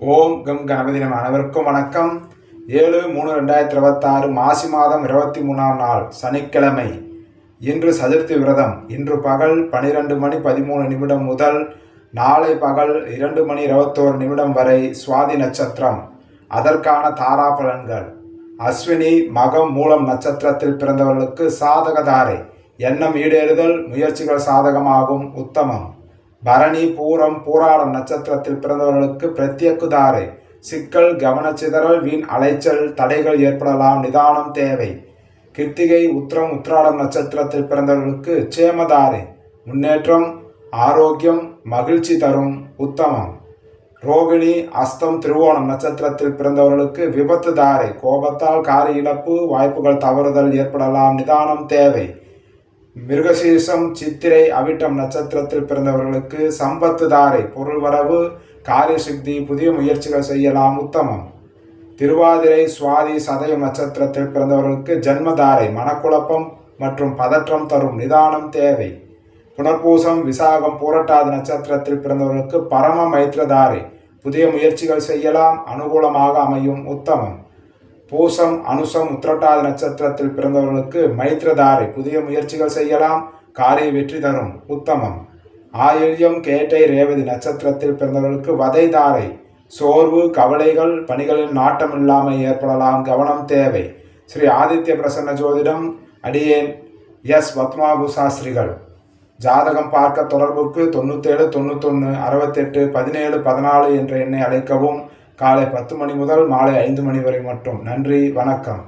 ஓம் come Ganapathi நம. அனைவருக்கும் வணக்கம். 7/3/2026 மாசி மாதம் 23ஆம் நாள் சனிக்கிழமை. இன்று சதுர்த்தி விரதம். இன்று பகல் 12:13 முதல் நாளை பகல் 2:21 வரை சுவாதி நட்சத்திரம். அதற்கான தாரா பலன்கள். அஸ்வினி மகம் மூலம் நட்சத்திரத்தில் பிறந்தவர்களுக்கு சாதகதாரை. எண்ணம் ஈடேறுதல், முயற்சிகள் சாதகமாகும், உத்தமம். பரணி பூரம் பூராடம் நட்சத்திரத்தில் பிறந்தவர்களுக்கு பிரத்யக்குதாரை. சிக்கல், கவனச்சிதறல், வீண் அலைச்சல், தடைகள் ஏற்படலாம், நிதானம் தேவை. கிருத்திகை உத்திரம் உத்திராடம் நட்சத்திரத்தில் பிறந்தவர்களுக்கு சேமதாரை. முன்னேற்றம், ஆரோக்கியம், மகிழ்ச்சி தரும், உத்தமம். ரோகிணி அஸ்தம் திருவோணம் நட்சத்திரத்தில் பிறந்தவர்களுக்கு விபத்து தாரை. கோபத்தால் காரிய இழப்பு, வாய்ப்புகள் தவறுதல் ஏற்படலாம், நிதானம் தேவை. மிருகசீர்ஷம் சித்திரை அவிட்டம் நட்சத்திரத்தில் பிறந்தவர்களுக்கு சம்பத்து தாரை. பொருள் வரவு, காரிய சித்தி, புதிய முயற்சிகள் செய்யலாம், உத்தமம். திருவாதிரை சுவாதி சதயம் நட்சத்திரத்தில் பிறந்தவர்களுக்கு ஜன்மதாரை. மனக்குழப்பம் மற்றும் பதற்றம் தரும், நிதானம் தேவை. புனர்பூசம் விசாகம் பூரட்டாதி நட்சத்திரத்தில் பிறந்தவர்களுக்கு பரம மைத்ரதாரை. புதிய முயற்சிகள் செய்யலாம், அனுகூலமாக அமையும், உத்தமம். பூசம் அனுசம் உத்திரட்டாதி நட்சத்திரத்தில் பிறந்தவர்களுக்கு மைத்ரதாரை. புதிய முயற்சிகள் செய்யலாம், காரிய வெற்றி தரும், உத்தமம். ஆயில்யம் கேட்டை ரேவதி நட்சத்திரத்தில் பிறந்தவர்களுக்கு வதைதாரை. சோர்வு, கவலைகள், பணிகளில் நாட்டம் இல்லாமல் ஏற்படலாம், கவனம் தேவை. ஸ்ரீ ஆதித்ய பிரசன்ன ஜோதிடம். அடியேன் எஸ் பத்மாபு சாஸ்திரிகள். ஜாதகம் பார்க்க தொடர்புக்கு 97 91 68 17 14 என்ற எண்ணை அழைக்கவும். காலை 10 மணி முதல் மாலை 5 மணி வரை மட்டும். நன்றி, வணக்கம்.